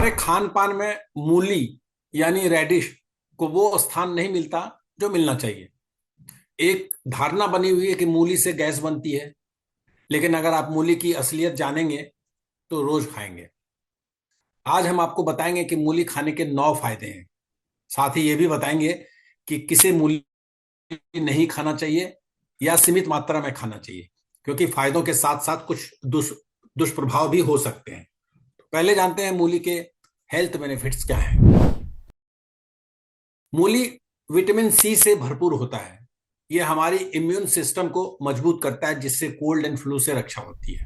हमारे खान पान में मूली यानी रेडिश को वो स्थान नहीं मिलता जो मिलना चाहिए। एक धारणा बनी हुई है कि मूली से गैस बनती है, लेकिन अगर आप मूली की असलियत जानेंगे तो रोज खाएंगे। आज हम आपको बताएंगे कि मूली खाने के 9 फायदे हैं। साथ ही ये भी बताएंगे कि किसे मूली नहीं खाना चाहिए या सीमित मात्रा में खाना चाहिए, क्योंकि फायदों के साथ साथ कुछ दुष्प्रभाव भी हो सकते हैं। पहले जानते हैं मूली के हेल्थ बेनिफिट्स क्या हैं। मूली विटामिन सी से भरपूर होता है। यह हमारी इम्यून सिस्टम को मजबूत करता है, जिससे कोल्ड एंड फ्लू से रक्षा होती है।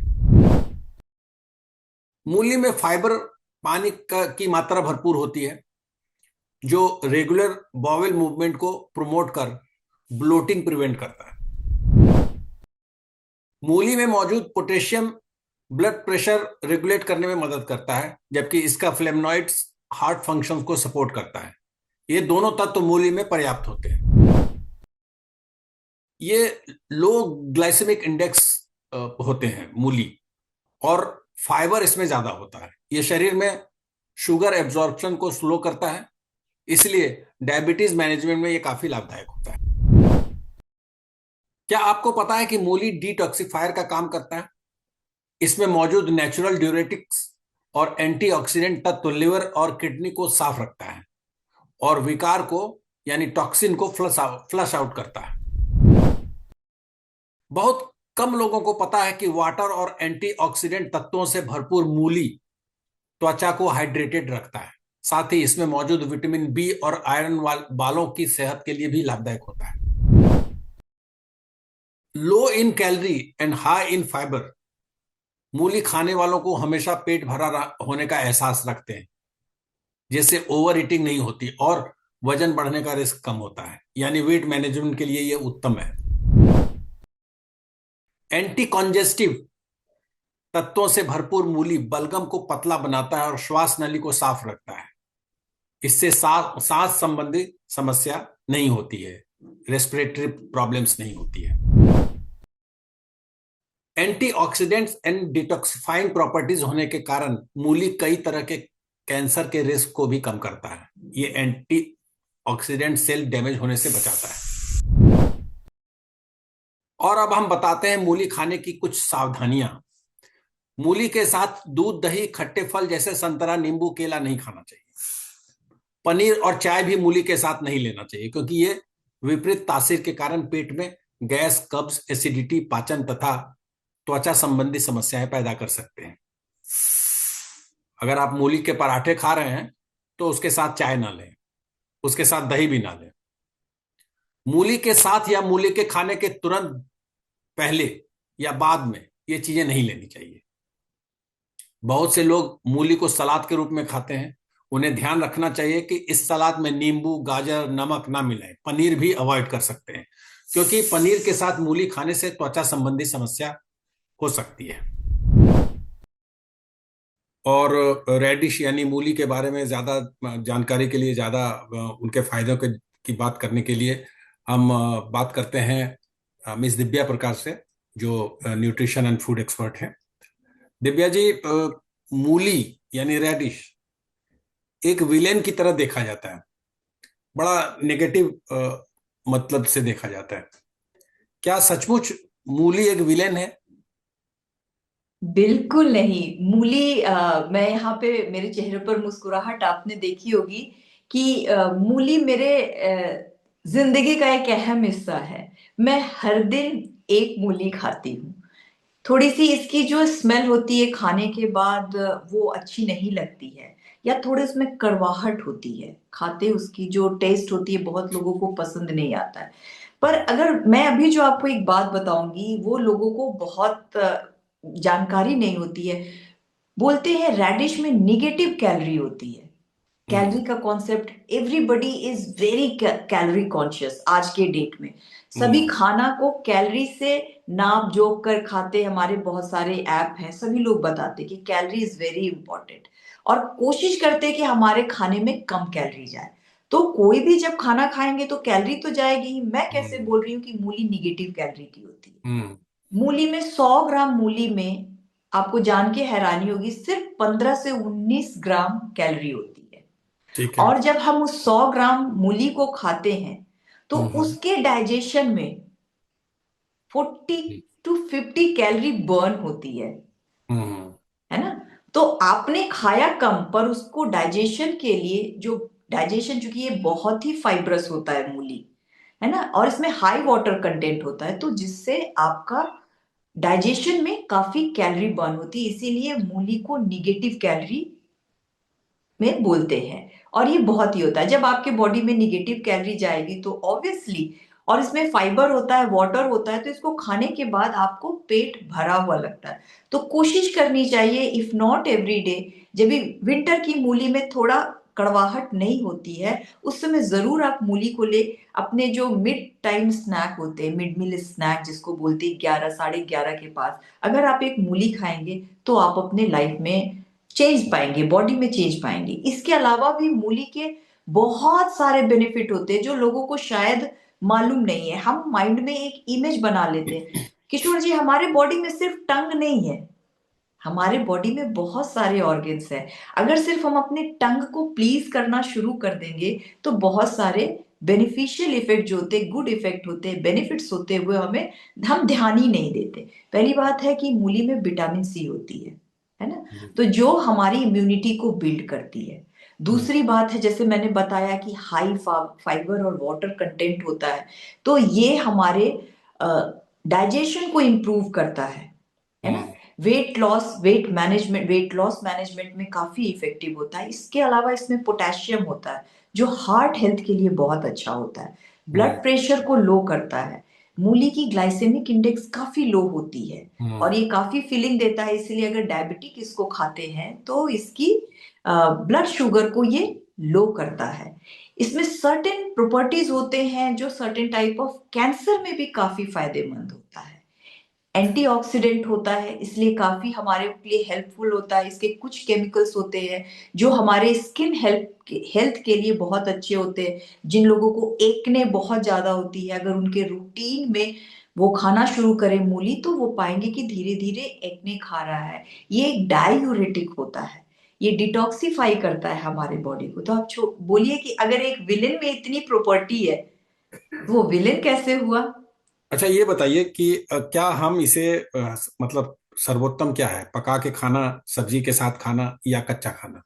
मूली में फाइबर, की मात्रा भरपूर होती है, जो रेगुलर बॉवेल मूवमेंट को प्रमोट कर ब्लोटिंग प्रिवेंट करता है। मूली में मौजूद पोटेशियम ब्लड प्रेशर रेगुलेट करने में मदद करता है, जबकि इसका फ्लेवनॉइड्स हार्ट फंक्शन को सपोर्ट करता है। ये दोनों तत्व मूली में पर्याप्त होते हैं। ये लो ग्लाइसेमिक इंडेक्स होते हैं मूली, और फाइबर इसमें ज्यादा होता है। ये शरीर में शुगर एब्जॉर्प्शन को स्लो करता है, इसलिए डायबिटीज मैनेजमेंट में ये काफी लाभदायक होता है। क्या आपको पता है कि मूली डिटॉक्सिफायर का काम करता है? इसमें मौजूद नेचुरल ड्यूरेटिक्स और एंटीऑक्सीडेंट तत्व लिवर और किडनी को साफ रखता है और विकार को यानी टॉक्सिन को फ्लश आउट करता है। बहुत कम लोगों को पता है कि वाटर और एंटीऑक्सीडेंट तत्वों से भरपूर मूली त्वचा को हाइड्रेटेड रखता है। साथ ही इसमें मौजूद विटामिन बी और आयरन बालों की सेहत के लिए भी लाभदायक होता है। Low in calorie and high in fibre, मूली खाने वालों को हमेशा पेट भरा होने का एहसास रखते हैं, जिससे ओवर ईटिंग नहीं होती और वजन बढ़ने का रिस्क कम होता है। यानी वेट मैनेजमेंट के लिए यह उत्तम है। एंटी कॉन्जेस्टिव तत्वों से भरपूर मूली बलगम को पतला बनाता है और श्वास नली को साफ रखता है। इससे सांस संबंधी समस्या नहीं होती है, रेस्पिरेटरी प्रॉब्लम्स नहीं होती है। एंटीऑक्सीडेंट्स एंड डिटॉक्सिफाइंग प्रॉपर्टीज होने के कारण मूली कई तरह के कैंसर के रिस्क को भी कम करता है। ये एंटीऑक्सीडेंट सेल डैमेज होने से बचाता है। और अब हम बताते हैं मूली खाने की कुछ सावधानियां। मूली के साथ दूध, दही, खट्टे फल जैसे संतरा, नींबू, केला नहीं खाना चाहिए। पनीर और चाय भी मूली के साथ नहीं लेना चाहिए, क्योंकि ये विपरीत तासीर के कारण पेट में गैस, कब्ज, एसिडिटी, पाचन तथा त्वचा संबंधी समस्याएं पैदा कर सकते हैं। अगर आप मूली के पराठे खा रहे हैं तो उसके साथ चाय ना लें, उसके साथ दही भी ना लें। मूली के साथ या मूली के खाने के तुरंत पहले या बाद में ये चीजें नहीं लेनी चाहिए। बहुत से लोग मूली को सलाद के रूप में खाते हैं। उन्हें ध्यान रखना चाहिए कि इस सलाद में नींबू, गाजर, नमक ना मिलाएं। पनीर भी अवॉइड कर सकते हैं, क्योंकि पनीर के साथ मूली खाने से त्वचा संबंधी समस्या हो सकती है। और रेडिश यानी मूली के बारे में ज्यादा जानकारी के लिए, ज्यादा उनके फायदों की बात करने के लिए हम बात करते हैं मिस दिव्या प्रकाश से, जो न्यूट्रिशन एंड फूड एक्सपर्ट हैं। दिव्या जी, मूली यानी रेडिश एक विलेन की तरह देखा जाता है, बड़ा नेगेटिव मतलब से देखा जाता है। क्या सचमुच मूली एक विलेन है? बिल्कुल नहीं। मूली मैं यहाँ पे मेरे चेहरे पर मुस्कुराहट आपने देखी होगी कि मूली मेरे जिंदगी का एक अहम हिस्सा है। मैं हर दिन एक मूली खाती हूँ। थोड़ी सी इसकी जो स्मेल होती है खाने के बाद वो अच्छी नहीं लगती है, या थोड़े उसमें कड़वाहट होती है। खाते उसकी जो टेस्ट होती है बहुत लोगों को पसंद नहीं आता है। पर अगर मैं अभी जो आपको एक बात बताऊंगी वो लोगों को बहुत जानकारी नहीं होती है। बोलते हैं रेडिश में निगेटिव कैलोरी होती है। हम्म। कैलोरी का concept, everybody is very calorie conscious आज के डेट में। सभी हम्म। खाना को कैलोरी से नाप जोक कर खाते। हमारे बहुत सारे ऐप हैं, सभी लोग बताते कि कैलोरी इज वेरी इंपॉर्टेंट, और कोशिश करते हैं कि हमारे खाने में कम कैलोरी जाए। तो कोई भी जब खाना खाएंगे तो कैलोरी तो जाएगी ही। मैं कैसे हम्म। बोल रही हूँ कि मूली निगेटिव कैलोरी की होती है? हम्म। मूली में 100 ग्राम मूली में आपको जान के हैरानी होगी, सिर्फ 15 से 19 ग्राम कैलोरी होती है। ठीक है। और जब हम उस 100 ग्राम मूली को खाते हैं तो हम्म। उसके डाइजेशन में 40 to 50 कैलोरी बर्न होती हम्म। है ना। तो आपने खाया कम, पर उसको डाइजेशन के लिए जो डाइजेशन, चूंकि ये बहुत ही फाइब्रस होता है मूली, है ना, और इसमें हाई वाटर कंटेंट होता है, तो जिससे आपका डाइजेशन में काफी कैलोरी बर्न होती है। इसीलिए मूली को निगेटिव कैलोरी में बोलते हैं। और ये बहुत ही होता है, जब आपके बॉडी में निगेटिव कैलोरी जाएगी तो ऑब्वियसली, और इसमें फाइबर होता है, वाटर होता है, तो इसको खाने के बाद आपको पेट भरा हुआ लगता है। तो कोशिश करनी चाहिए, इफ नॉट एवरी डे, जब भी विंटर की मूली में थोड़ा कड़वाहट नहीं होती है, उस समय जरूर आप मूली को ले अपने जो मिड टाइम स्नैक होते हैं, मिड मील स्नैक जिसको बोलते हैं, 11 साढ़े 11 के पास अगर आप एक मूली खाएंगे तो आप अपने लाइफ में चेंज पाएंगे, बॉडी में चेंज पाएंगे। इसके अलावा भी मूली के बहुत सारे बेनिफिट होते हैं जो लोगों को शायद मालूम नहीं है। हम माइंड में एक इमेज बना लेते हैं। किशोर जी, हमारे बॉडी में सिर्फ टंग नहीं है, हमारे बॉडी में बहुत सारे ऑर्गन्स हैं। अगर सिर्फ हम अपने टंग को प्लीज करना शुरू कर देंगे तो बहुत सारे बेनिफिशियल इफेक्ट जो होते हैं, गुड इफेक्ट होते हैं, बेनिफिट्स होते हैं, वो हमें हम ध्यान ही नहीं देते। पहली बात है कि मूली में विटामिन सी होती है ना, तो जो हमारी इम्यूनिटी को बिल्ड करती है। हम्म। दूसरी बात है, जैसे मैंने बताया कि हाई फाइबर और वाटर कंटेंट होता है, तो ये हमारे डाइजेशन को इम्प्रूव करता है ना। हम्म। वेट लॉस मैनेजमेंट में काफी इफेक्टिव होता है। इसके अलावा इसमें पोटेशियम होता है जो हार्ट हेल्थ के लिए बहुत अच्छा होता है, हम्म। ब्लड प्रेशर को लो करता है। मूली की ग्लाइसेमिक इंडेक्स काफी लो होती है हम्म। और ये काफी फीलिंग देता है, इसलिए अगर डायबिटिक इसको खाते हैं तो इसकी ब्लड शुगर को ये लो करता है। इसमें सर्टेन प्रॉपर्टीज होते हैं जो सर्टेन टाइप ऑफ कैंसर में भी काफी फायदेमंद होता है। एंटीऑक्सीडेंट होता है, इसलिए काफी हमारे लिए हेल्पफुल होता है। इसके कुछ केमिकल्स होते हैं जो हमारे स्किन हेल्थ के लिए बहुत अच्छे होते हैं। जिन लोगों को एक्ने बहुत ज्यादा होती है, अगर उनके रूटीन में वो खाना शुरू करें मूली, तो वो पाएंगे कि धीरे धीरे एक्ने खा रहा है। ये एक डायूरेटिक होता है, ये डिटॉक्सिफाई करता है हमारे बॉडी को। तो आप बोलिए कि अगर एक विलेन में इतनी प्रॉपर्टी है, तो वो विलेन कैसे हुआ। अच्छा, ये बताइए कि क्या हम इसे मतलब सर्वोत्तम क्या है, पका के खाना, सब्जी के साथ खाना, या कच्चा खाना?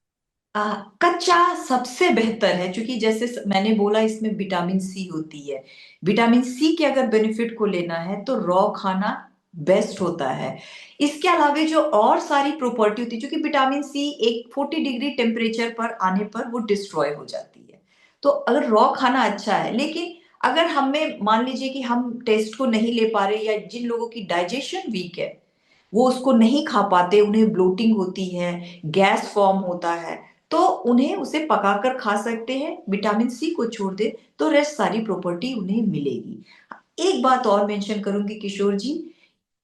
कच्चा सबसे बेहतर है, क्योंकि जैसे मैंने बोला इसमें विटामिन सी होती है। विटामिन सी के अगर बेनिफिट को लेना है तो रॉ खाना बेस्ट होता है। इसके अलावा जो और सारी प्रॉपर्टी होती है, क्योंकि विटामिन सी एक 40 डिग्री टेम्परेचर पर आने पर वो डिस्ट्रॉय हो जाती है। तो अगर रॉ खाना अच्छा है, लेकिन अगर हमें मान लीजिए कि हम टेस्ट को नहीं ले पा रहे, या जिन लोगों की डाइजेशन वीक है वो उसको नहीं खा पाते, उन्हें ब्लोटिंग होती है, गैस फॉर्म होता है, तो उन्हें उसे पकाकर खा सकते हैं। विटामिन सी को छोड़ दे तो रेस्ट सारी प्रॉपर्टी उन्हें मिलेगी। एक बात और मेंशन करूंगी किशोर जी,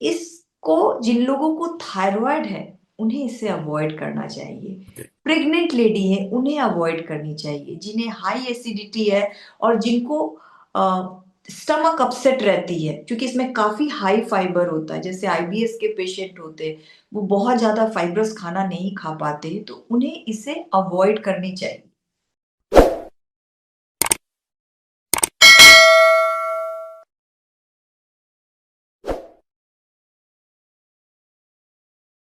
इसको जिन लोगों को थायराइड है उन्हें इसे अवॉइड करना चाहिए। ओके। प्रेग्नेंट लेडी है उन्हें अवॉइड करनी चाहिए। जिन्हें हाई एसिडिटी है और जिनको स्टमक अपसेट रहती है, क्योंकि इसमें काफी हाई फाइबर होता है, जैसे आईबीएस के पेशेंट होते हैं, वो बहुत ज्यादा फाइब्रस खाना नहीं खा पाते, तो उन्हें इसे अवॉइड करनी चाहिए।